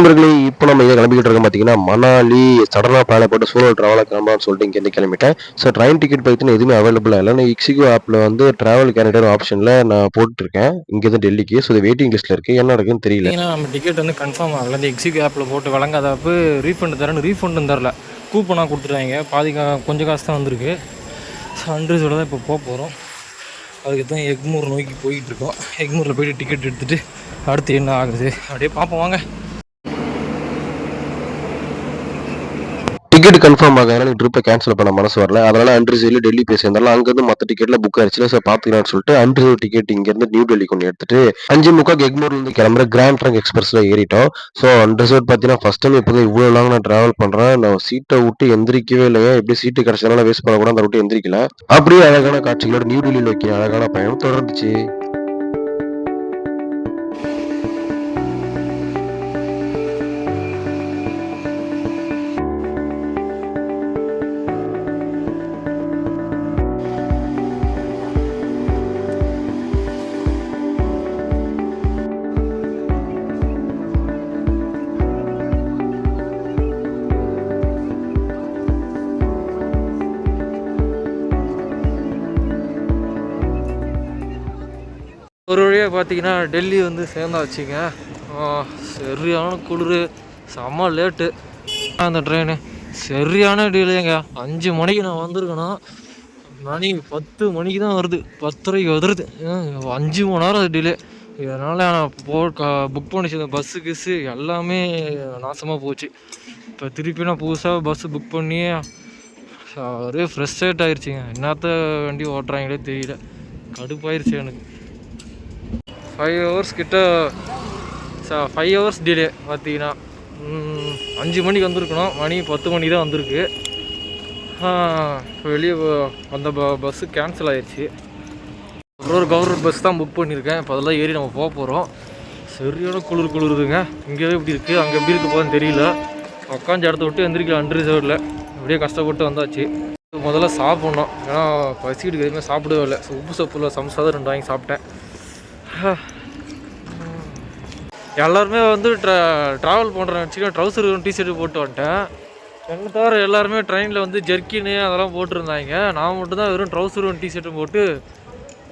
நண்பர்களே, இப்போ நம்ம எங்க கிளம்பிக்கிட்டு இருக்கோம் பார்த்தீங்கன்னா, மணாலி சடனா பிளான போட்டு சோலோ ட்ராவலா கிளம்பலாம்னு சொல்லிட்டு இங்கேருந்து கிளம்பிட்டேன். ஸோ ட்ரெயின் டிக்கெட் பார்த்தீங்கன்னா எதுவுமே அவைலபிளா இல்ல. நான் இக்ஸிகோ ஆப்ல வந்து டிராவல் கேலண்டர் ஆப்ஷன்ல நான் போட்டுருக்கேன். இங்கேருந்து டெல்லிக்கு. ஸோ இது வெயிட்டிங் லிஸ்ட்ல இருக்கு. என்ன நடக்குதுன்னு தெரியல. பார்த்தீங்கன்னா நம்ம டிக்கெட் வந்து கன்ஃபார்ம் ஆகல. இந்த எக்ஸிக்யூ ஆப்பில் போட்டு வழங்காதப்போ ரீஃபண்டும் தரல. கூப்பனாக கொடுத்துட்டாங்க. கொஞ்சம் காசு தான் வந்திருக்கு. ஸோ அண்ட்ரஸோட தான் இப்போ போகிறோம். அதுக்கு தான் எக்மூர் நோக்கி போயிட்டுருக்கோம். எக்மூரில் போய்ட்டு டிக்கெட் எடுத்துகிட்டு அடுத்து என்ன ஆகுது அப்படியே பார்ப்போம் வாங்க. டிக்கெட் கன்ஃபார்ம் ஆகாதனால எனக்கு ட்ரிப்பை கேன்சல் பண்ண மனசு வரல. அதனால அன்ரிசர்வ்ல டெல்லி போய் சேர்ந்தாலும் அங்கேருந்து மற்ற டிக்கெட்ல புக் ஆயிடுச்சு. ஸோ பார்த்துக்கலாம்னு சொல்லிட்டு அன்ரிசர்வ் டிக்கெட் இங்கேருந்து நியூ டெல்லிக்கு ஒன்று எடுத்துட்டு 5:45 எக்மூர்லேருந்து கிளம்புற கிராண்ட் ட்ரங்க் எக்ஸ்பிரஸ்ல ஏறிட்டோம். ஸோ அன்ரிசர்வ் பார்த்தீங்கன்னா ஃபர்ஸ்ட் டைம் இப்போ இவ்வளோ லாங் நான் ட்ராவல் பண்ணுறேன். நான் சீட்டை விட்டு எந்திரிக்கவே இல்லைங்க. எப்படி சீட்டு கிடைச்சதுனால வேஸ்ட் பண்ணக்கூடாது அந்த விட்டு எந்திரிக்கல. அப்படியே அழகான காட்சிகளோட நியூ டெல்லி நோக்கி அழகான பயணம் தொடர்ந்துச்சு. ஒரு வழியாக பார்த்தீங்கன்னா டெல்லி வந்து சேர்ந்தாச்சுங்க. சரியான குளிர், செம்ம லேட்டு அந்த ட்ரெயின். சரியான டிலேங்க. 5 மணிக்கு நான் வந்திருக்கேன்னா மணி 10 மணிக்கு தான் வருது. 10:30 வந்துடுது. 5 மணி நேரம் டிலே. இதனால் நான் புக் பண்ணிச்சு பஸ்ஸு கிஸ்ஸு எல்லாமே நாசமாக போச்சு. இப்போ திருப்பி நான் புதுசாக பஸ்ஸு புக் பண்ணி ஒரே ஃப்ரெஷ்ஷேட் ஆயிடுச்சுங்க. என்னத்த வண்டி ஓட்டுறாங்களே தெரியல. கடுப்பாயிருச்சு எனக்கு. 5 ஹவர்ஸ் கிட்ட 5 ஹவர்ஸ் டிலே பார்த்தீங்கன்னா. 5 மணிக்கு வந்திருக்கணும். மணி 10 மணிக்கு தான் வந்திருக்கு. வெளியே அந்த பஸ்ஸு கேன்சல் ஆயிடுச்சு. அப்புறம் ஒரு கவர்மெண்ட் பஸ் தான் புக் பண்ணியிருக்கேன். இப்போ அதெல்லாம் ஏறி நம்ம போக போகிறோம். சரியான குளிருதுங்க. இங்கேயே எப்படி இருக்குது அங்கே எப்படி இருக்க போதுன்னு தெரியல. உட்காந்து இடத்த விட்டு எந்திரிக்கலாம் அன்ரிசர்வ்டில். அப்படியே கஷ்டப்பட்டு வந்தாச்சு. முதல்ல சாப்பிட்ணும். ஏன்னா பசிக்கிட்டு எதுவுமே சாப்பிடவே இல்லை. உப்பு சப்புல சம்சா தான் 2 வாங்கி சாப்பிட்டேன். எல்லாருமே வந்து ட்ராவல் பண்ணுறேன் வச்சுக்கோங்க. ட்ரௌசர் டிஷர்ட்டு போட்டு வந்துட்டேன். என்னை தவிர எல்லாருமே ட்ரெயினில் வந்து ஜெர்க்கின்னு அதெல்லாம் போட்டிருந்தாங்க. நான் மட்டும் தான் வெறும் ட்ரௌசரும் டிஷர்ட்டும் போட்டு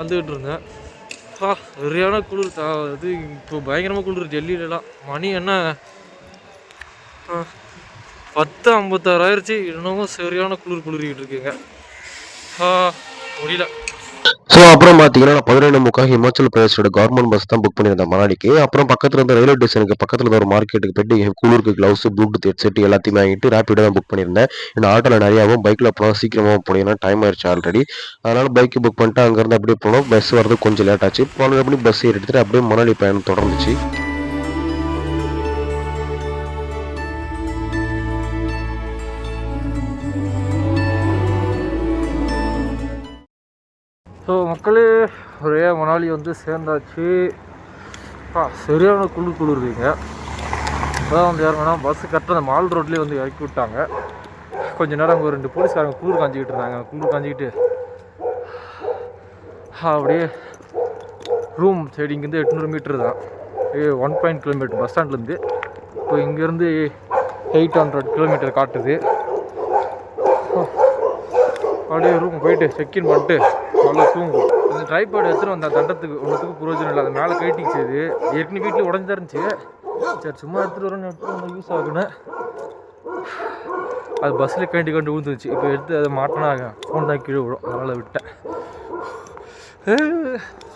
வந்துக்கிட்டு இருந்தேன். சரியான குளிர். இது இப்போ பயங்கரமாக குளிர் டெல்லியிலலாம். மணி என்ன 10:56 ஆயிடுச்சு. இன்னமும் சரியான குளிரிக்கிட்டு இருக்குங்க. முடியல. ஸோ அப்புறம் பார்த்தீங்கன்னா, நான் 11:45 ஹிமாச்சல் பிரதேஷோட கவர்மெண்ட் பஸ் தான் புக் பண்ணியிருந்தேன் மணாலிக்கு. அப்புறம் பக்கத்துல இருந்த ரயில்வே ஸ்டேஷனுக்கு பக்கத்துல இருந்த ஒரு மார்க்கெட்டுக்கு போயிட்டு என் குளிருக்கு கிளவுஸ், ப்ளூடூத் ஹெட்செட் எல்லாத்தையுமே வாங்கிட்டு ரேப்பிடோ தான் புக் பண்ணியிருந்தேன். ஏன்னா ஆட்டோல நிறையாவும், பைக்கில் போனால் சீக்கிரமாக போனோம். ஏன்னா டைம் ஆயிடுச்சு ஆல்ரெடி. அதனால பைக்கு புக் பண்ணிட்டு அங்கேருந்து அப்படியே போனோம். பஸ் வரதுக்கு கொஞ்சம் லேட் ஆச்சு. 12 மணி பஸ் ஏறி எடுத்துட்டு அப்படியே மணாலி பயணம் தொடர்ந்துச்சு. ஸோ மக்களே, ஒரே மணாலி வந்து சேர்ந்தாச்சு. சரியான குளிருங்க. அதான் வந்து இறங்கினா பஸ்ஸு கரெக்டாக அந்த மால் ரோட்லேயே வந்து இறக்கி விட்டாங்க. கொஞ்சம் நேரம் அங்கே 2 போலீஸ்காரங்க குளிர் காஞ்சிக்கிட்டு இருந்தாங்க. குளிர் காஞ்சிக்கிட்டு அப்படியே ரூம் சைடு இங்கேருந்து 800 மீட்டர் தான். 1 கிலோமீட்டர் பஸ் ஸ்டாண்ட்லேருந்து. இப்போ இங்கேருந்து 800 கிலோமீட்டர் காட்டுது. அப்படியே ரூம் போயிட்டு செக்இன் பண்ணிட்டு நல்லா தூங்கும். அந்த ட்ரைபாட் எடுத்துகிட்டு வந்த தண்டத்துக்கு ஒன்றுத்துக்கு பிரயோஜனம் இல்லை. அது மேலே கைட்டிச்சு. இது ஏற்கனவே வீட்டில் உடஞ்சி தான் இருந்துச்சு. சரி சும்மா எடுத்துகிட்டு வரேன்னு எடுத்து யூஸ் ஆகுன்னு அது பஸ்ஸில் கண்டு விழுந்துருச்சு. இப்போ எடுத்து அதை மாட்டினா ஃபோன் தான் கீழே விடும். அதனால் விட்டேன்.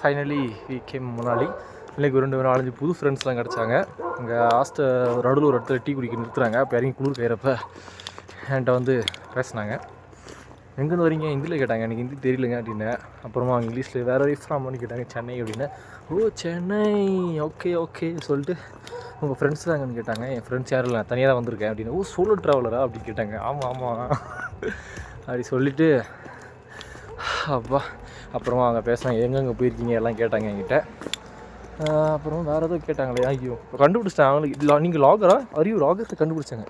Finally we came Manali. இன்னைக்கு 2-4 புது ஃப்ரெண்ட்ஸ்லாம் கிடச்சாங்க. அங்கே நடுவில் ஒரு இடத்துல டீ குடிக்க நிறுத்துறாங்க. அப்போ இறங்கி குளிர் கையிறப்ப என்கிட்ட வந்து பேசினாங்க. எங்கேருந்து வரீங்க ஹிந்தியில் கேட்டாங்க. எனக்கு ஹிந்தி தெரியலங்க அப்படின்னேன். அப்புறமா அவங்க இங்கிலீஷில் வேறு ஃப்ராம்னு கேட்டாங்க. சென்னை அப்படின்னு. ஓ சென்னை, ஓகே சொல்லிட்டு உங்கள் ஃப்ரெண்ட்ஸ் தாங்கன்னு கேட்டாங்க. என் ஃப்ரெண்ட்ஸ் யாரும் இல்லை, தனியாக தான் வந்திருக்கேன் அப்படின்னு. ஓ சோலோ ட்ராவலரா அப்படின்னு கேட்டாங்க. ஆமாம் அப்படி சொல்லிவிட்டு அப்புறமா அவங்க பேசுனாங்க. எங்கெங்கே போயிருக்கீங்க எல்லாம் கேட்டாங்க என்கிட்ட. அப்புறம் வேறு எதுவும் கேட்டாங்களே. ஐயோ கண்டுபிடிச்சிட்டேன் அவங்களுக்கு. இல்லை நீங்கள் லாகரா அறிவு லாகர்ஸை கண்டுபிடிச்சாங்க.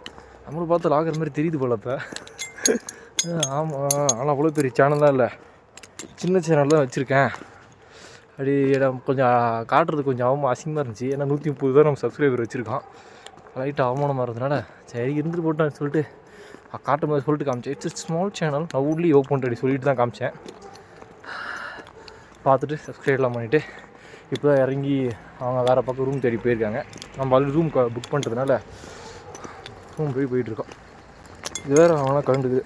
நம்மளை பார்த்து லாகர் மாதிரி தெரியுது போல. இப்போ ஆமாம், ஆனால் அவ்வளோ பெரிய சேனல் தான் இல்லை, சின்ன சேனல் தான் வச்சுருக்கேன். அப்படி இடம் கொஞ்சம் காட்டுறது கொஞ்சம் அசிங்கமாக இருந்துச்சு. ஏன்னா 130 தான் நம்ம சப்ஸ்கிரைபர் வச்சுருக்கோம். லைட்டாக அவமானமாக இருந்ததுனால சரி இருந்துட்டு போட்டான்னு சொல்லிட்டு காட்டும் போது சொல்லிட்டு காமிச்சேன். இட்ஸ் ஸ்மால் சேனல், நான் ஊட்லி ஓப்பன் ரெடி சொல்லிட்டு தான் காமிச்சேன். பார்த்துட்டு சப்ஸ்கிரைப்லாம் பண்ணிவிட்டு இப்போ தான் இறங்கி அவங்க வேறு பக்கம் ரூம் தேடி போயிருக்காங்க. நம்ம ஆல்ரெடி ரூம் புக் பண்ணுறதுனால ரூம் போயிட்டுருக்கோம். இது வேறு அவங்களாம் கண்டுக்குது.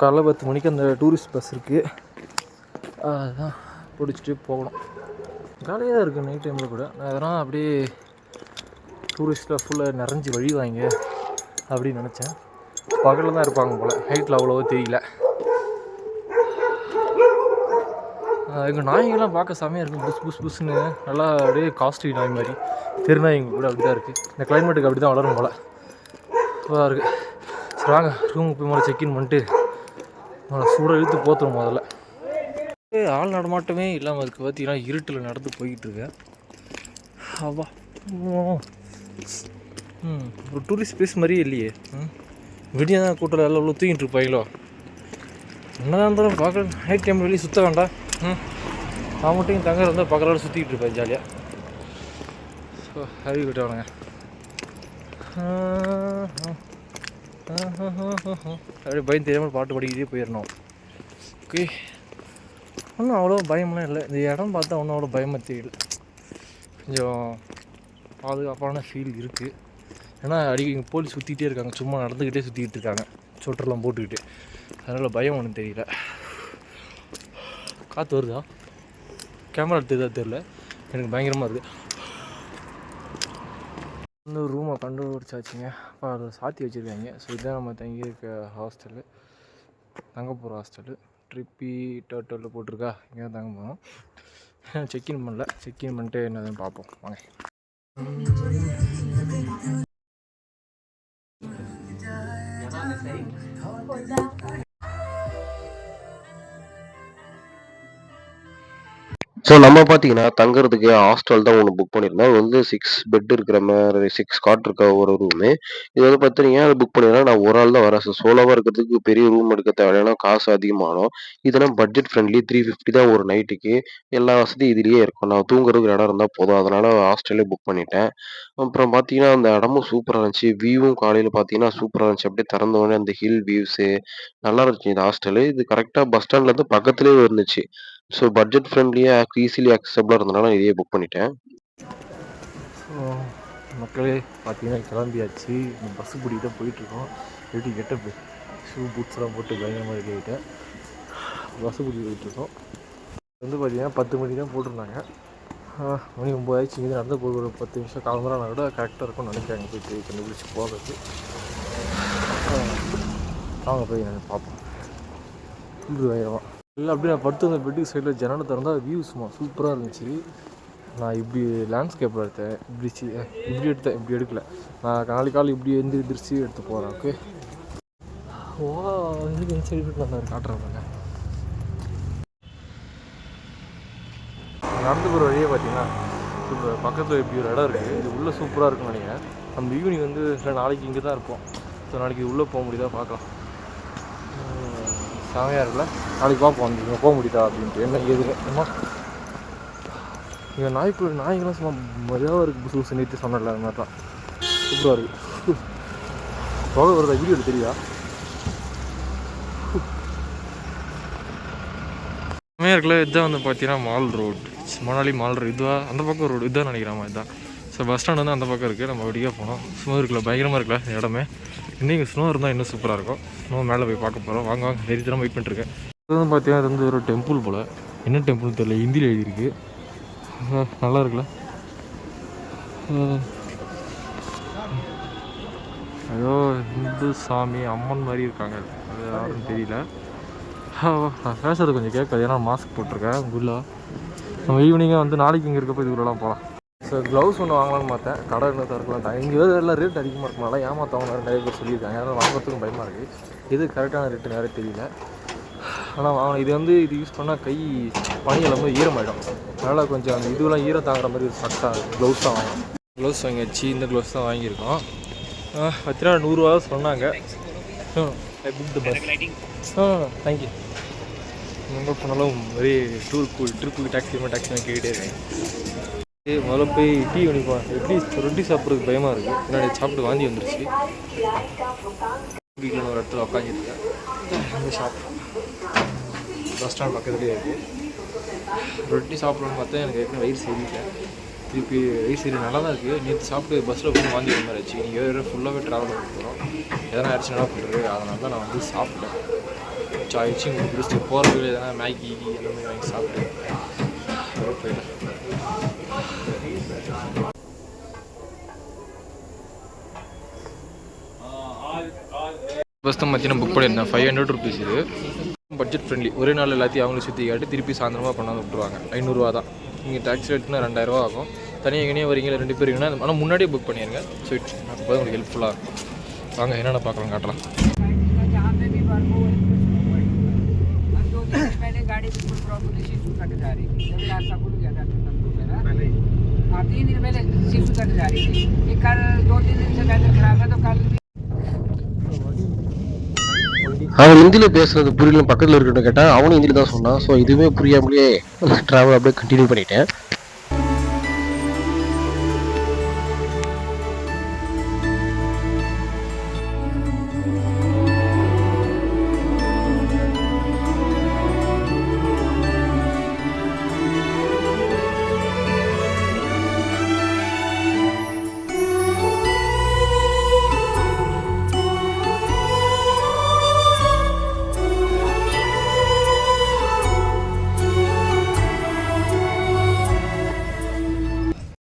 காலைல 10 மணிக்கு அந்த டூரிஸ்ட் பஸ் இருக்குது, அதுதான் பிடிச்சிட்டு போகணும். காலையாக தான் இருக்குது நைட் டைமில் கூட. நான் எதனால் அப்படியே டூரிஸ்ட்டில் ஃபுல்லாக நிறைஞ்சி வழிவாங்க அப்படின்னு நினச்சேன். பகலில் தான் இருப்பாங்க போல், நைட்டில் அவ்வளோவா தெரியல. எங்கள் நாய்கள்லாம் பார்க்க செமையாக இருக்கும், புஸ் புஸ் புஸ்ன்னு நல்லா அப்படியே காஸ்ட்லி நாய் மாதிரி. தெருநாய்ங்க கூட அப்படி தான் இருக்குது. இந்த கிளைமேட்டுக்கு அப்படி தான் வளரும் போல். சூப்பராக இருக்குது. சரி வாங்க ரூமுக்கு போய் முதல்ல செக்இன் பண்ணிட்டு சூடாக இழுத்து போத்துரும். முதல்ல ஆள் நடமாட்டமே இல்லாமல் அதுக்கு பார்த்தீங்கன்னா இருட்டில் நடந்து போய்கிட்டு இருக்கேன். அவ்வா ஒரு டூரிஸ்ட் பிளேஸ் மாதிரியே இல்லையே. விடியா தான் கூட்டம் எல்லாம் இவ்வளோ தூங்கிட்டு இருப்பாங்களோ. என்னதான் இருந்தாலும் பார்க்க நைட் டைம் வெளியே சுற்ற வேண்டாம். நான் மட்டும் தங்க இருந்தால் பக்கத்தோட சுற்றிக்கிட்டு இருப்பேன் ஜாலியாக. ஸோ ஹரி விட்டானுங்க. அப்படியே பயம் தெரியாமல் பாட்டு பாடிக்கிட்டே போயிடணும். ஓகே, ஒன்றும் அவ்வளோ பயமெலாம் இல்லை. இந்த இடம் பார்த்தா ஒன்றும் அவ்வளோ பயமாக தெரியல. கொஞ்சம் பாதுகாப்பான ஃபீல் இருக்குது. ஏன்னா இங்கே போலீஸ் சுற்றிக்கிட்டே இருக்காங்க, சும்மா நடந்துக்கிட்டே சுற்றிக்கிட்டு இருக்காங்க சொட்டர்லாம் போட்டுக்கிட்டு. அதனால் பயம் ஒன்றும் தெரியல. காற்று வருதா, கேமரா எடுத்ததா தெரில, எனக்கு பயங்கரமாக இருக்குது. இந்த ரூமை கண்டுபிடிச்சாச்சுங்க. அப்போ அதை சாத்தி வச்சுருக்காங்க. ஸோ இதுதான் நம்ம தங்கியிருக்க ஹாஸ்டலு, தங்க போகிற ஹாஸ்டலு. ட்ரிப்பி டோட்டலில் போட்டிருக்கா, இங்கே தான் தங்க போகிறோம். செக்இன் பண்ணல, செக்இன் பண்ணிட்டு என்னதுன்னு பார்ப்போம் வாங்க. ஸோ நம்ம பார்த்தீங்கன்னா தங்குறதுக்கு ஹாஸ்டல் தான் ஒன்று புக் பண்ணியிருந்தோம். அது வந்து 6 பெட் இருக்கிற மாதிரி 6 காட் இருக்க ஒரு ரூமு. இது வந்து பார்த்தீங்கன்னா அது புக் பண்ணியிருந்தேன். நான் ஒரு ஆள் தான் வரேன். ஸோ சோலோவாக இருக்கிறதுக்கு பெரிய ரூம் எடுக்க தேவையில்ல, ஏன்னா காசு அதிகமாகும். இதெல்லாம் பட்ஜெட் ஃப்ரெண்ட்லி 350 தான் ஒரு நைட்டுக்கு. எல்லா வசதியும் இதுலேயே இருக்கும். நான் தூங்குறதுக்கு இடம் இருந்தால் போதும், அதனால் ஹாஸ்டலே புக் பண்ணிட்டேன். அப்புறம் பார்த்தீங்கன்னா அந்த இடமும் சூப்பராக இருந்துச்சு. வியூவும் காலையில் பார்த்தீங்கன்னா சூப்பராக இருந்துச்சு. அப்படியே திறந்த உடனே அந்த ஹில் வியூஸு நல்லா இருந்துச்சு இந்த ஹாஸ்டலு. இது கரெக்டாக பஸ் ஸ்டாண்ட்லேருந்து பக்கத்துலேயே இருந்துச்சு. ஸோ பட்ஜெட் ஃப்ரெண்ட்லியா ஈஸிலி அக்சஸபிளா இருந்தனால நான் இதையே புக் பண்ணிட்டேன். ஸோ மக்களே பார்த்தீங்கன்னா கிளம்பியாச்சு. இந்த பஸ்ஸு பிடிக்கிட்ட போயிட்டுருக்கோம். ரெடி கெட்டப்பு ஷூ பூட்ஸ்லாம் போட்டு பயங்கரமாக ரெடி ஆகிட்டேன். பஸ்ஸு பிடிச்சி போயிட்டுருக்கோம். வந்து பார்த்தீங்கன்னா 10 மணி தான் போட்டிருந்தாங்க. மணி 9 ஆயிடுச்சு. இங்கே நடந்து போய் ஒரு 10 நிமிஷம் கிளம்புறாங்க கூட கரெக்டாக இருக்கும்னு நினைக்கிறாங்க. போயிட்டு கண்டுபிடிச்சி போகிறது. வாங்க போய் பார்ப்போம். இது ஆயிரம் இல்லை அப்படியே நான் படுத்து அந்த பெட்டுக்கு சைடில் ஜன்னலை திறந்தால் வியூ சும்மா சூப்பராக இருந்துச்சு. நான் இப்படி லேண்ட்ஸ்கேப்பில் எடுத்தேன், இப்படி எடுத்தேன், இப்படி எடுக்கல. நான் நாளைக்கு இப்படி எந்திரிச்சு எடுத்து போகிறேன். ஓகே, ஓ இதுக்கு இந்த சைடு நான் காட்டுறேன். நடந்து போகிற வழியே பார்த்தீங்கன்னா சூப்பர். பக்கத்தில் இப்படி ஒரு இடம் இருக்குது, இது உள்ளே சூப்பராக இருக்குன்னு நினைக்கிறேன். நம்ம ஈவினிங் வந்து இல்லை நாளைக்கு இங்கே தான் இருப்போம். ஸோ நாளைக்கு உள்ளே போக முடியுதா பார்க்கலாம். செமையாக இருக்குல்ல, நாளைக்கு பார்ப்போம் அந்த இங்கே போக முடியுதா அப்படின்ட்டு. என்ன ஏதுங்க அம்மா இங்கே நாய்க்கெல்லாம் சும்மா மஜாவாக இருக்குது. புதுசு நேற்று சொன்னல அது மாதிரி தான் சூப்பராக இருக்குது. போக வருதா வீடியோ தெரியா? செமையாக இருக்குல்ல. இதுதான் வந்து பார்த்தீங்கன்னா mall road, Manali mall road. இதுவா அந்த பக்கம் ரோடு இதுதான் நினைக்கிறாமா இதுதான். ஸோ பஸ் ஸ்டாண்ட் வந்து அந்த பக்கம் இருக்குது. நம்ம அப்படியே போனோம். ஸ்னோ இருக்குல்ல, பயங்கரமாக இருக்குல்ல இந்த இடமே. இன்றைக்கி ஸ்னோ இருந்தால் இன்னும் சூப்பராக இருக்கும். ஸ்னோ மேலே போய் பார்க்க போகிறோம். வாங்க வெறி தரம் வெயிட் பண்ணிட்டுருக்கேன். இது வந்து பார்த்தீங்கன்னா இது வந்து ஒரு டெம்பிள் போல், என்ன டெம்பிள்னு தெரியல, ஹிந்தியில் எழுதியிருக்கு. நல்லா இருக்குல்ல. ஏதோ இந்து சாமி அம்மன் மாதிரி இருக்காங்க, அது யாருன்னு தெரியல. நான் பேசுறது கொஞ்சம் கேட்காது, ஏன்னா மாஸ்க் போட்டிருக்கேன். குல்லா நம்ம ஈவினிங்காக வந்து நாளைக்கு இங்கே இருக்கப்போ இதுக்குள்ளலாம் போகலாம். ஸோ க்ளவுஸ் ஒன்று வாங்கலாம்னு பார்த்தேன். கடை இன்னும் திறக்கலாம். இங்கே எல்லாம் ரேட் அதிகமாக இருக்கனால ஏமாற்றவங்க நிறைய பேர் சொல்லியிருக்காங்க. அதனால் வாங்குறதுக்கும் பயமாக இருக்குது. எது கரெக்டான ரேட்டு நிறைய தெரியல. ஆனால் வாங்கணும். இது வந்து இது யூஸ் பண்ணால் கை பனி எல்லாமே ஈரமாயிடும். அதனால் கொஞ்சம் அந்த இதுவெல்லாம் ஈரம் தாங்குற மாதிரி சட்டாக க்ளவுஸ் தான் வாங்கணும். க்ளவுஸ் வாங்கியாச்சு. இந்த க்ளவுஸ் தான் வாங்கியிருக்கோம். பார்த்தீங்கன்னா 100 ரூபா சொன்னாங்க. தேங்க்யூ. எங்கே போனாலும் ஒரே ட்ரிப்புக்கு டாக்ஸி கேட்டே இருக்கேன். முதல்ல போய் டீ வணிப்பா. ரொட்டி சாப்பிட்றதுக்கு பயமாக இருக்குது. முன்னாடி சாப்பிட்டு வாந்தி வந்துருச்சு. வீட்டில் ஒரு இடத்துல உட்காந்துருக்கேன். இந்த ஷாப் பஸ் ஸ்டாண்ட் பக்கத்துலேயே இருக்குது. ரொட்டி சாப்பிட்ணுன்னு பார்த்தா எனக்கு ஏற்கனவே வயிறு சரியில்லை. திருப்பி வயிறு சரி நல்லா தான் இருக்குது. நேற்று சாப்பிட்டு பஸ்ஸில் போய் வாந்தி வர மாதிரி ஆச்சு. நீங்கள் வேறு ஃபுல்லாகவே ட்ராவல் பண்ணி போகிறோம். எதனா ஆயிடுச்சு என்ன பண்ணுறது? அதனால தான் நான் வந்து சாப்பிட்டேன். சாய்ச்சி உங்களுக்கு பிடிச்சி போகிற வீடு எதனா மேகி எல்லாமே வாங்கி சாப்பிட்டு போயிட்டேன். பஸ் தான் மத்தியானம் புக் பண்ணியிருந்தேன். 500 ருபீஸ். இது பட்ஜெட் ஃப்ரெண்ட்லி. ஒரே நாள் எல்லாத்தையும் அவங்களே சுற்றி காட்டி திருப்பி சாயந்தரமாக கொண்டாந்து விட்டுருவாங்க. 500 தான். நீங்கள் டாக்ஸி எடுத்துனா 2000 ஆகும். தனியாக எங்கேயே வரீங்களா 2 பேர் இருக்கீங்கன்னா ஆனால் முன்னாடியே புக் பண்ணிடுங்க. ஸோ அப்போ உங்களுக்கு ஹெல்ப்ஃபுல்லாக இருக்கும். வாங்க என்னென்ன பார்க்கலாம் காட்டலாம். அவன் ஹிந்தியில் பேசுறது புரியல. பக்கத்தில் இருக்கிறத கேட்டால் அவனும் ஹிந்தியில் தான் சொன்னான். ஸோ இதுவுமே புரியாமலேயே ட்ராவல் அப்படியே கண்டினியூ பண்ணிட்டேன்.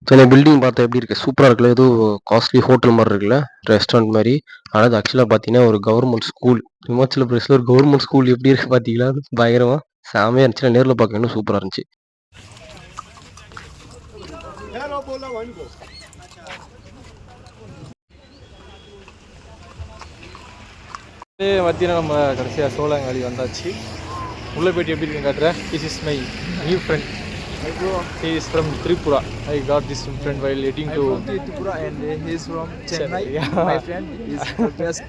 ஸோ இந்த பில்டிங் பார்த்தா எப்படி இருக்குது? சூப்பராக இருக்குல்ல. ஏதோ காஸ்ட்லி ஹோட்டல் மாதிரி இருக்குல்ல, ரெஸ்டாரண்ட் மாதிரி. ஆனால் அது ஆக்சுவலாக பார்த்தீங்கன்னா ஒரு கவர்மெண்ட் ஸ்கூல். ஹிமாச்சல பிரதேசில் ஒரு கவர்மெண்ட் ஸ்கூல் எப்படி இருக்குது பார்த்தீங்களா? பயங்கரமாக செமையாக இருந்துச்சு. நேரில் பார்க்க இன்னும் சூப்பராக இருந்துச்சு. மத்தியானம் நம்ம கடைசியாக சோழங்காலி வந்தாச்சு. உள்ளே போய்ட்டு எப்படி இருக்குன்னு காட்டுறேன். This is my new friend. He is from Tripura. I got this friend while heading to Tripura and he is from Chennai. Yeah. My friend is the best.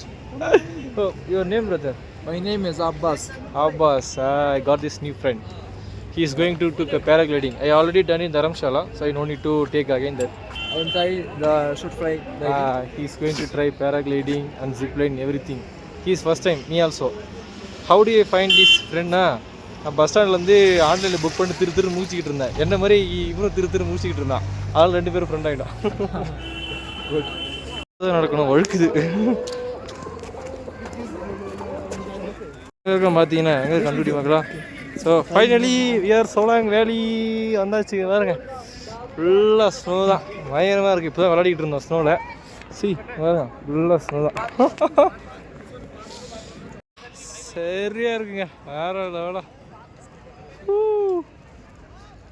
Oh, your name, brother? My name is Abbas. Abbas. I got this new friend. He is going to a paragliding. I already done in Dharamshala, so I no need to take again that. I will try the shoot fly. He is going to try paragliding and zipline everything. He is first time. Me also. How do you find this friend? நான் bus ஸ்டாண்ட்லேருந்து ஆன்லைனில் book பண்ணி திரு முடிச்சிக்கிட்டு இருந்தேன். என்ன மாதிரி இவனும் திரு முடிச்சிக்கிட்டு இருந்தான். அதனால் 2 பேரும் ஃப்ரெண்ட் ஆகிட்டான். குட். நடக்கணும் வழுக்குது. பார்த்தீங்கன்னா எங்கே கண்டுபிடி பார்க்கலாம். So finally we are Solang valley வந்தாச்சு. பாருங்க ஃபுல்லாக ஸ்னோ தான். பயங்கரமாக இருக்குது. இப்போ தான் விளையாடிக்கிட்டு இருந்தோம் ஸ்னோவில். பாருங்க ஃபுல்லாக ஸ்னோ தான். சரியாக இருக்குங்க. வேறு லெவலாக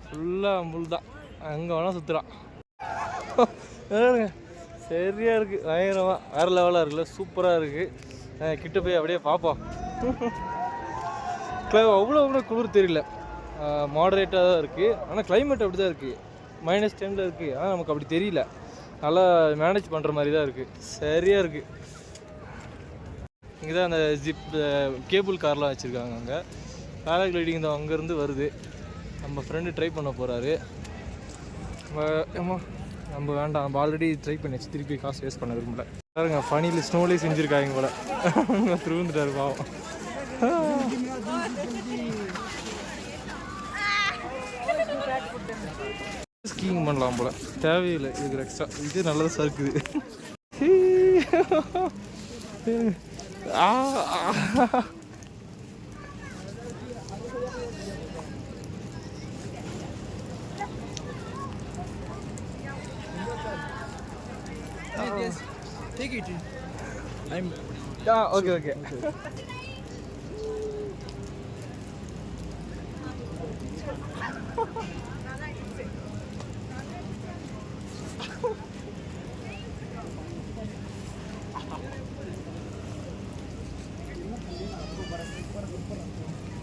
ஃபுல்லாக முள் தான். அங்கே வேணால் சுற்றுலாம். சரியாக இருக்குது. பயங்கரமாக வேறு லெவலாக இருக்குல்ல. சூப்பராக இருக்குது. கிட்ட போய் அப்படியே பார்ப்போம். அவ்வளோ குளிர் தெரியல. மாடரேட்டாக தான் இருக்குது. ஆனால் கிளைமேட் அப்படி தான் இருக்குது. -10 இருக்குது. ஆனால் நமக்கு அப்படி தெரியல. நல்லா மேனேஜ் பண்ணுற மாதிரி தான் இருக்குது. சரியாக இருக்குது. இங்கே தான் அந்த கேபிள் கார்லாம் வச்சுருக்காங்க. அங்கே பேராகிளைடிங் தான் அங்கேருந்து வருது. நம்ம ஃப்ரெண்டு ட்ரை பண்ண போகிறாரு. நம்ம வேண்டாம். நம்ம ஆல்ரெடி ட்ரை பண்ணிச்சு. திருப்பி காசு வேஸ்ட் பண்ண விரும்பல. பாருங்க ஃபனியில் ஸ்னோலேயே செஞ்சுருக்காங்க போல. திருந்துட்டாரு பாவம். ஸ்கீயிங் பண்ணலாம் போல. தேவையில்லை இதுக்கு எக்ஸ்ட்ரா. இது நல்லதாக சறுக்குது. Take it. Okay.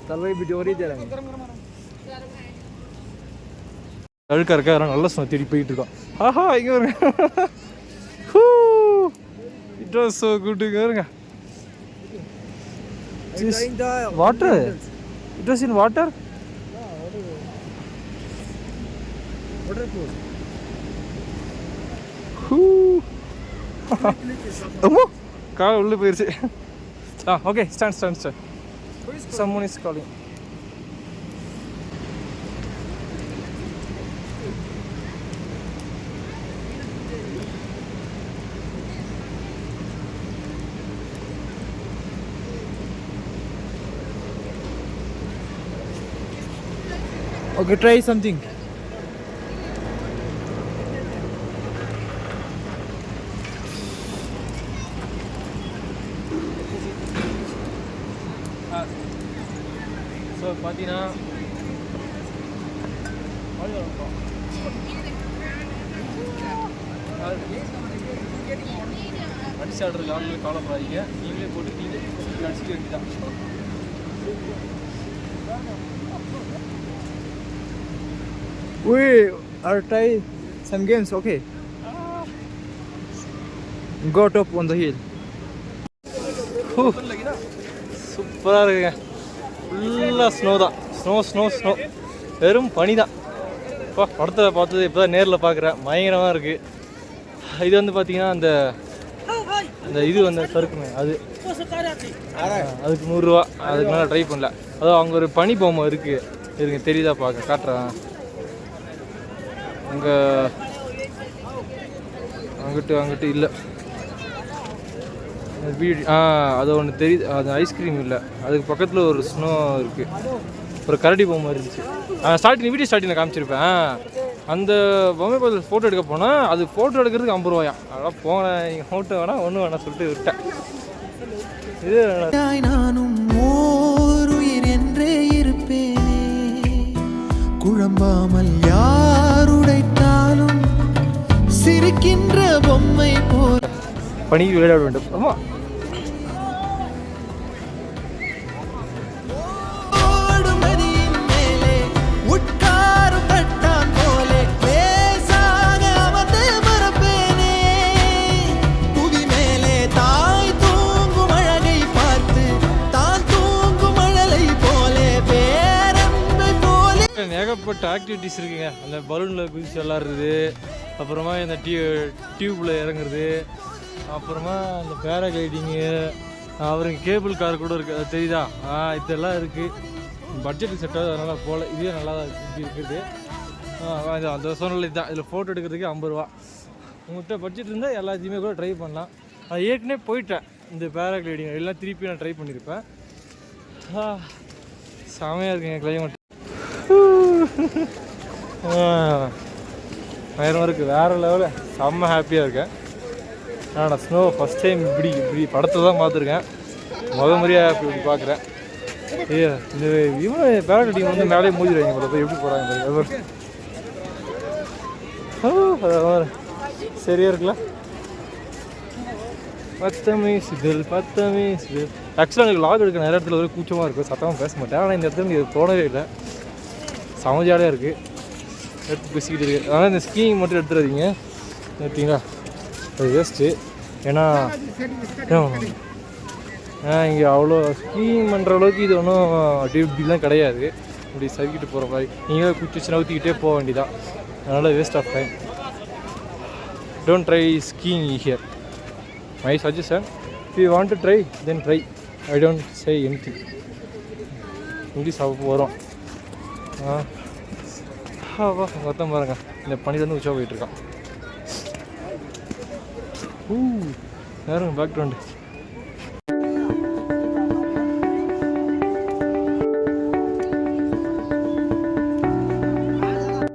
तलवाई वीडियो हो रही दे रहा அழுக்கா இருக்கா நல்லா சொன்ன தேடி போயிட்டு இருக்கோம். ஆஹா இங்கே வருங்க. It was so good. இங்கே வருங்க. Water It was in water? Waterproof. அம்மா கால் உள்ளே போயிடுச்சு. Okay stand. Someone is calling. Okay, try something. So பார்த்தீங்கன்னா அடிச்சு ஆடுற லாண்டில் காலப்படாதீங்க, நீங்களே போட்டு நீங்களே அடிச்சுட்டு வேண்டிதான். We are try some games, okay? Go top on the hill. சூப்பராக இருக்குங்க. ஃபுல்லாக ஸ்னோ தான். ஸ்னோ வெறும் பனி தான். இப்போ படத்தில் பார்த்தது இப்போ தான் நேரில் பார்க்குறேன். பயங்கரமாக இருக்குது. இது வந்து பார்த்தீங்கன்னா அந்த இது வந்து சறுக்குமே அது அதுக்கு 100 ரூபா. அதுக்கு மேலே ட்ரை பண்ணல. அதுவும் அங்கே ஒரு பனி பொம்மை இருக்குது. இருங்க தெரியுதா பார்க்க காட்டுறேன். அங்கிட்டு இல்லை வீடு. அது ஒன்று தெரியுது. அது ஐஸ்கிரீம் இல்லை, அதுக்கு பக்கத்தில் ஒரு ஸ்னோ இருக்குது. ஒரு கரடி பொம்மை இருந்துச்சு. வீடியோ ஸ்டார்டிங்கில் காமிச்சிருப்பேன். அந்த பொம்மை பார்த்து ஃபோட்டோ எடுக்க போனால் அது ஃபோட்டோ எடுக்கிறதுக்கு 50 ரூபாயா. அதெல்லாம் போனேன், நீங்கள் ஃபோட்டோ வேணாம் ஒன்றும் வேணாம் சொல்லிட்டு விட்டேன். இது நானும் ஓருயிர் என்றே இருப்பேனே, குழம்பாமல் யாருடைத்தாலும் சிரிக்கின்ற பொம்மை போல் பணிக்கு விளையாட வேண்டும். ஆமாம், ஏகப்பட்ட ஆக்டிவிட்டிஸ் இருக்குங்க. அந்த பலூனில் குதிச்சு விளாட்றது, அப்புறமா இந்த டியூப்பில் இறங்குறது, அப்புறமா அந்த பேராகிளைடிங்கு, அப்புறம் கேபிள் கார் கூட இருக்குது. அது தெரியுதா? இதெல்லாம் இருக்குது. பட்ஜெட்டுக்கு செட் ஆகுது, அதனால் போகல. இதுவே நல்லா தான் இப்படி இருக்குது. அந்த சொன்னல இதுதான். இதில் ஃபோட்டோ எடுக்கிறதுக்கு 50 ரூபா. உங்கள்கிட்ட பட்ஜெட் இருந்தால் எல்லாத்தையுமே கூட ட்ரை பண்ணலாம். நான் ஏற்கனவே போயிட்டேன் இந்த பேராகிளைடிங் எல்லாம். திருப்பி நான் ட்ரை பண்ணியிருப்பேன். செமையாக இருக்குங்க கிளைமேட். பயங்கரமாக இருக்குது. வேறு லெவலில் செம்ம ஹாப்பியாக இருக்கேன். நான் ஸ்னோ ஃபஸ்ட் டைம் இப்படி படத்தை தான் பார்த்துருக்கேன். முறையாக இப்படி பார்க்குறேன். இந்த இவங்க பேராகிளைடிங் வந்து மேலே மூடிடுவாங்க போல. போய் எப்படி போகிறாங்க சரியா இருக்குல்ல? பத்தமே சிதல். ஆக்சுவலாக எனக்கு லாக் எடுக்க நிறைய இடத்துல ஒரு கூச்சமாக இருக்கும், சத்தமாக பேச மாட்டேன். ஆனால் இந்த இடத்துல எனக்கு தோணவே இல்லை. சமஜாலியாக இருக்குது, எடுத்து பேசிக்கிட்டு இருக்குது. ஆனால் இந்த ஸ்கீயிங் மட்டும் எடுத்துடாதீங்க, எடுத்தீங்களா? அது வேஸ்ட்டு. ஏன்னா இங்கே அவ்வளோ ஸ்கீயிங் பண்ணுற அளவுக்கு இது ஒன்றும் இப்படிலாம் கிடையாது. இப்படி சறுக்கிட்டு போகிற மாதிரி நீங்களே குச்சி நவுத்திக்கிட்டே போக வேண்டியதான். அதனால் waste of time. Don't try skiing here. My suggestion, if you want to try then try. I don't say anything. English அப்போ வரும். மொத்தம் பாருங்க, இந்த பனிலேருந்து உச்சா போயிட்டுருக்கான். யாருங்க பேக்ரவுண்டு?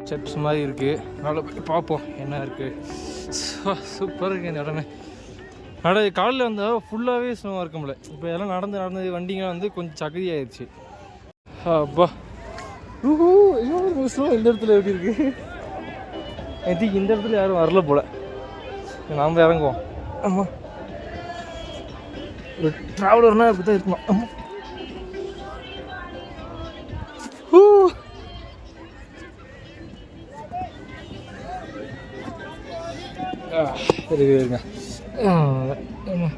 ஸ்டெப்ஸ் மாதிரி இருக்குது. நல்லா போய் பார்ப்போம் என்ன இருக்குது. சூப்பராக இருக்குது இந்த இடமே. காலையில் வந்தால் ஃபுல்லாகவே ஸ்னோவாக இருக்க முடியல. இப்போ எல்லாம் நடந்து வண்டிங்கலாம் வந்து கொஞ்சம் சகதி ஆயிடுச்சு. அப்பா ஸ்னோ இந்த இடத்துல எப்படி இருக்குது? ஐ திங்க் இந்த இடத்துல யாரும் வரல போல். நாம் இறங்குவோம். ஆமாம், ஒரு ட்ராவலர்னால் இப்படி தான் இருக்கணும். ஆமாம், இருங்க. ஆமாம்,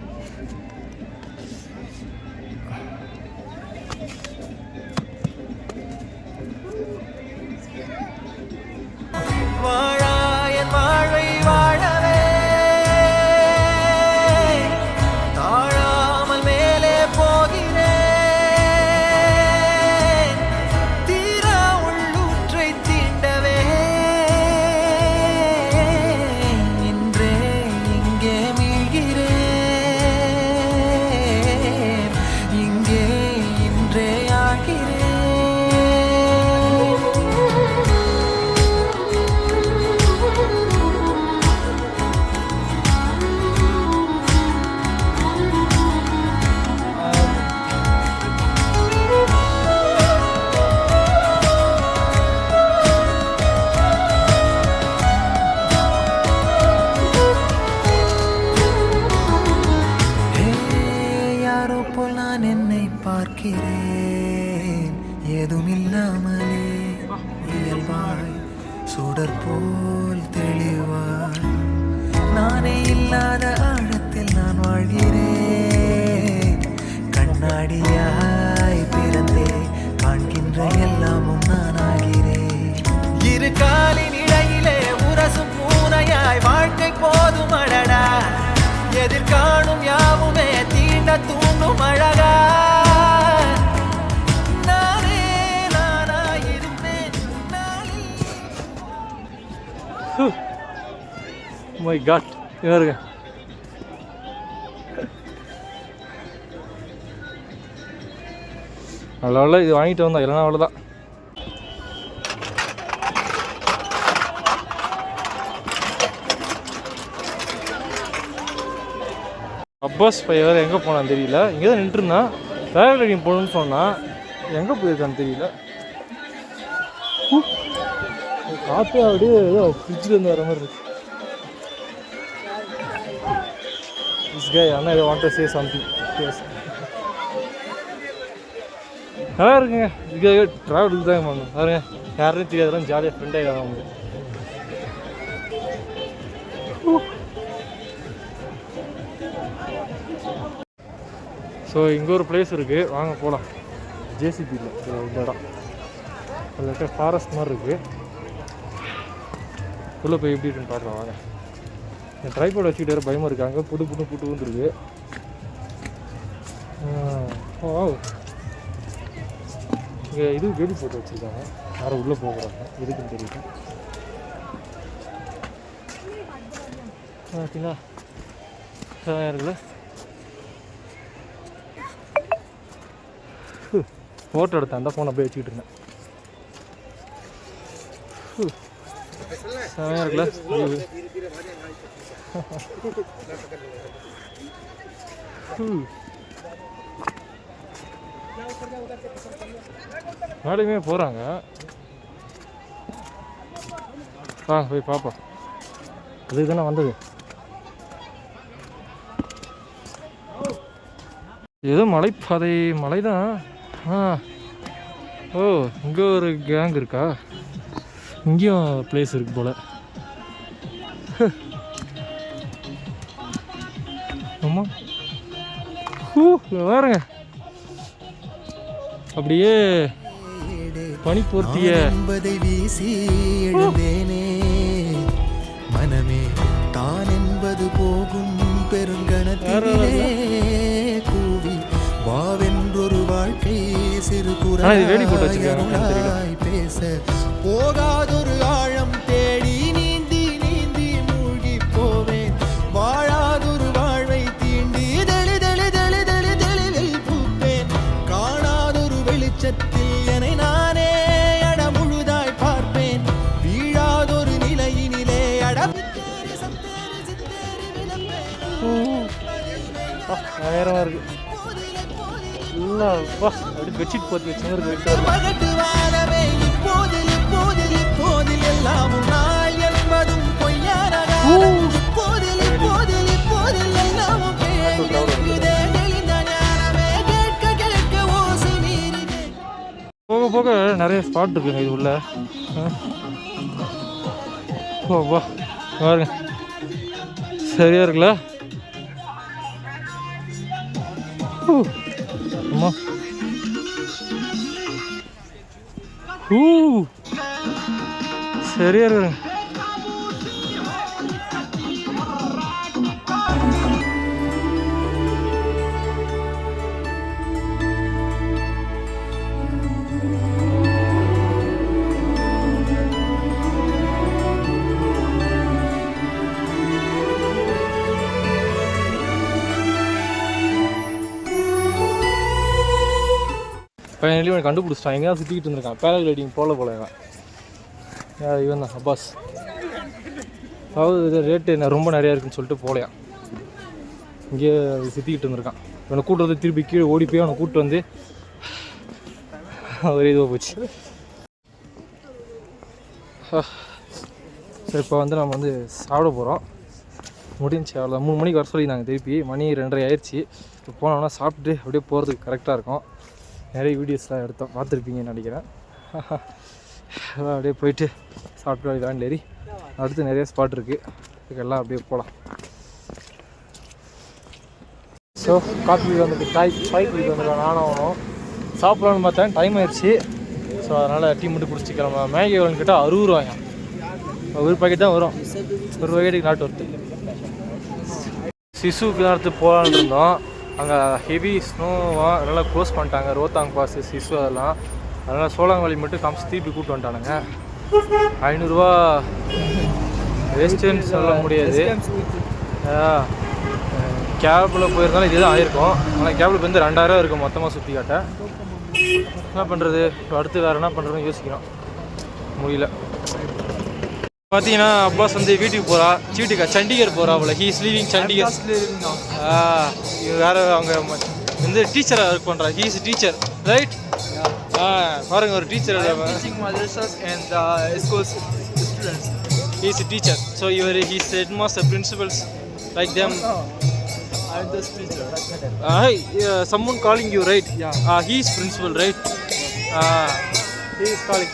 பார்க்கிறேன் ஏதுமில்லாமலே இயல்பாய் சுடர் போல் தெளிவாய் நானே இல்லாத ஆழத்தில் நான் வாழ்கிறேன் கண்ணாடியாய் பிறந்தே காண்கின்ற எல்லாமும் நான் ஆகிறேன் இரு காலின் இடையிலே உரசும் பூனையாய் வாழ்க்கை போதும் அடடா எதிர்காணும் யாவுமே தீண்ட தூண்டும் அழகா நானே நானாயிருப்பேன் மை காட் இவருங்க நல்ல இது வாங்கிட்டு வந்தோம் இல்லைன்னா அவ்வளோதான். அப்பாஸ் பையன் வேறு எங்கே போனான்னு தெரியல. இங்கே தான் நின்றுருந்தான். பேராகிளைடிங் போகணுன்னு சொன்னான். எங்கே போயிருக்கான்னு தெரியல. காற்று அப்படியே ஏதோ ஃப்ரிட்ஜிலேருந்து வர மாதிரி இருக்கு. This guy Anna I want to say something. நல்லா இருக்குங்க. இதுக்காக ட்ராவலுக்கு தான் பண்ணணும். பாருங்க யாருன்னு தெரியாதெல்லாம் ஜாலியாக ஃப்ரெண்ட் ஆகிடும் அவங்க. ஸோ இங்கே ஒரு பிளேஸ் இருக்குது, வாங்க போகலாம். ஜேசிபியில் இந்த இடம் அதில் ஃபாரஸ்ட் மாதிரி இருக்குது. உள்ளே போய் எப்படி இருக்குன்னு பார்க்கலாம் வாங்க. என் ட்ரைபாட் வச்சுக்கிட்டு வேறு பயமாக இருக்காங்க. புட்டு வந்துருக்கு. இங்கே இது வேலி போட்டு வச்சுருக்காங்க. யாரும் உள்ளே போகிறாங்க எதுக்குன்னு தெரியல. பார்த்தீங்களா இருக்குல்ல. ஃபோட்டோ எடுத்தேன், அந்த ஃபோன் அப்படியே வச்சுக்கிட்டு இருந்தேன். செமையாக இருக்குல்ல. நாளையுமே போகிறாங்க. போய் பார்ப்போம். அதுக்கு தானே வந்தது. ஏதோ மலைப்பாதை மலை தான். ஓ இங்கே ஒரு கேங் இருக்கா? இங்கேயும் பிளேஸ் இருக்கு போல். ஆமாம் பாருங்க அப்படியே பனி போர்த்திய என்பதை வீசி எழுந்தேனே மனமே தான் என்பது போகும் பெருங்கணத்திலே கூவி வாவென்றொரு வாழ்க்கை சிறு குரலாய் பேச போகாதொரு ஆழம் தேடி நீந்தி நீந்தி மூழ்கி போவேன் வாழாதொரு வாழ்வை தீண்டி தெளிவில் பூப்பேன் காணாதொரு வெளிச்சத்தில் என்னை நானே அட முழுதாய் பார்ப்பேன் வீழாதொரு நிலையினிலே அட நேரமாக இருக்கு. அப்படி பெட்ஷீட் போட்டு வச்சு போக போக நிறைய ஸ்பாட் இருக்குங்க இது உள்ள. பாருங்க சரியா இருக்குல்ல. அம்மா சரியா இருக்கு. ஃபைனலி அவன் கண்டுபிடிச்சிட்டான். எங்கேயா சுற்றிக்கிட்டு இருந்திருக்கான். பேராகிளைடிங் போல இவன் இவன் தான் அப்பாஸ். அதாவது இது ரேட்டு என்ன ரொம்ப நிறையா இருக்குன்னு சொல்லிட்டு போகலையான். இங்கேயே சுற்றிக்கிட்டு இருந்திருக்கான். இவனை கூட்டுறது திருப்பி கீழே ஓடி போய் அவனை கூப்பிட்டு வந்து ஒரு இதுவாக போச்சு. சரி இப்போ வந்து நம்ம வந்து சாப்பிட போகிறோம். முடிஞ்சு அவ்வளோ 3 மணிக்கு வர சொல்லி நாங்கள் திருப்பி மணி 2:30 ஆயிடுச்சு. இப்போ போனோம்னா சாப்பிட்டுட்டு அப்படியே போகிறதுக்கு கரெக்டாக இருக்கும். நிறைய வீடியோஸ்லாம் எடுத்தோம், பார்த்துருப்பீங்கன்னு நினைக்கிறேன். அப்படியே போயிட்டு சாப்பிட்டு வேண்டிலேரி அடுத்து நிறைய ஸ்பாட் இருக்குது, இதுக்கெல்லாம் அப்படியே போகலாம். ஸோ காஃபி வந்துட்டு சாய் குடிக்க வந்துட்டு நானும் ஆகணும். சாப்பிட்லான்னு பார்த்தேன், டைம் ஆயிடுச்சு. ஸோ அதனால் டீ மட்டும் குடிச்சு கிளம்ப. மேகி எவ்வளோன்னு கேட்டால் 60 ரூபாயா, ஒரு பாக்கெட் தான் வரும், ஒரு பாக்கெட்டுக்கு நாட்டு வருது. சிசுக்கு நேரத்து போகலான்னு இருந்தோம், அங்கே ஹெவி ஸ்னோவாக அதனால் க்ளோஸ் பண்ணிட்டாங்க. ரோத்தாங் பாஸ், சிசு அதெல்லாம். அதனால் சோலாங்காலி மட்டும் காமிச்சு திருப்பி கூப்பிட்டு வந்துட்டானுங்க. 500 ரூபா வேஸ்ட்டுன்னு சொல்ல முடியாது. கேபில் போயிருந்தாலும் இதுதான் ஆயிருக்கும். ஆனால் கேபில் வந்து 2000 இருக்கும் மொத்தமாக சுற்றி காட்ட. என்ன பண்ணுறது, இப்போ அடுத்து வேறு என்ன பண்ணுறதுன்னு யோசிக்கிறோம், முடியல. பார்த்தீங்கன்னா அப்பாஸ் வந்து வீட்டுக்கு போகிறா, சண்டிகர் போகிறா. அவ்வளோ ஹீ இஸ் லீவிங் சண்டிகர். வேறு அவங்க வந்து டீச்சராக ஒர்க் பண்ணுறா. He is teacher right. பாருங்க ஒரு teacher. He is a teacher. So he is headmaster, principals like them. I'm just teacher. Hi, someone calling you, right? Yeah. He is principal, right? He is calling.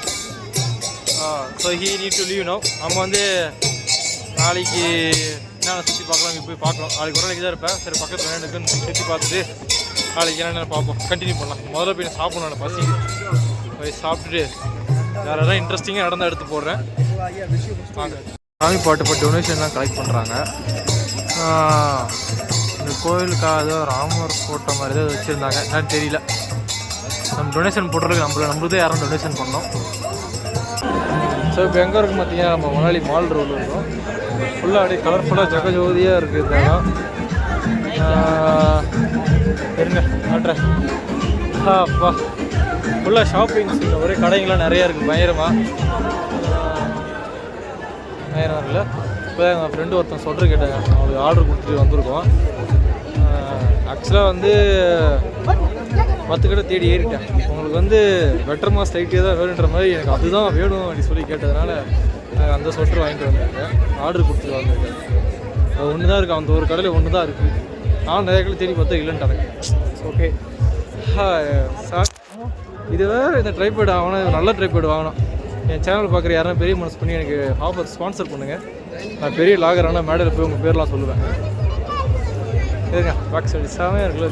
So he need to leave now. நம்ம வந்து நாளைக்கு என்னென்ன சுற்றி பார்க்கலாம், போய் பார்க்கலாம். நாளைக்கு ஒரு நாளைக்கு தான் இருப்பேன். சரி பக்கத்தில் என்னென்னு சுற்றி பார்த்துட்டு நாளைக்கு என்னென்ன பார்ப்போம், கண்டினியூ பண்ணலாம். முதல்ல போய் சாப்பிடணும், பசி போய் சாப்பிட்டுட்டு வேறு எதாவது இன்ட்ரெஸ்டிங்காக நடந்தால் எடுத்து போடுறேன். வாங்க. சாமி பாட்டு இப்போ டொனேஷன் தான் கலெக்ட் பண்ணுறாங்க. இந்த கோயிலுக்காக ஏதோ ராமர் போட்ட மாதிரி தான் வச்சுருந்தாங்க, என்னன்னு தெரியல. நம்ம டொனேஷன் போடுறதுக்கு நம்மளுதே யாரும் டொனேஷன் பண்ணோம். ஸோ இப்போ எங்கே இருக்கும் பார்த்தீங்கன்னா நம்ம மணாலி மால் ரோடு இருக்கும். ஃபுல்லாக அப்படியே கலர்ஃபுல்லாக ஜகஜோதியாக இருக்குது. இதெல்லாம் இருங்க காட்டுறேன். அப்பா ஃபுல்லாக ஷாப்பிங்ஸ், ஒரே கடைங்கள்லாம் நிறையா இருக்குது. பயங்கரமாக இல்லை. இப்போ எங்கள் ஃப்ரெண்டு ஒருத்தன் சொல்கிற கேட்டாங்க, அவங்களுக்கு ஆர்டர் கொடுத்துட்டு வந்திருக்கோம். ஆக்சுவலாக வந்து 10 கடை தேடி ஏறிட்டேன். உங்களுக்கு வந்து பெட்டர் மாஸ் லைட்டே தான் வேணுன்ற மாதிரி எனக்கு அதுதான் வேணும் அப்படின்னு சொல்லி கேட்டதுனால நான் அந்த ஸ்வெட்டர் வாங்கிட்டு வந்திருக்கேன். ஆர்டர் கொடுத்துட்டு வந்திருக்கேன். அது ஒன்று தான் இருக்குது, அந்த ஒரு கடையில் ஒன்று தான் இருக்குது. நான் நிறைய கடை தேடி பார்த்தா இல்லைன்ட்டாங்க. ஓகே சார், இது வேறு இந்த ட்ரைபேட் ஆகணும், நல்ல ட்ரைபேட் வாங்கணும். என் சேனல் பார்க்குற யாரும் பெரிய மனசு பண்ணி எனக்கு ஆஃபர் ஸ்பான்சர் பண்ணுங்கள். நான் பெரிய லாகர் ஆனால் மேடையில் போய் உங்கள் பேர்லாம் சொல்லுவேன். சரிங்க, பேக் சைடு செமையாக இருக்குல்ல.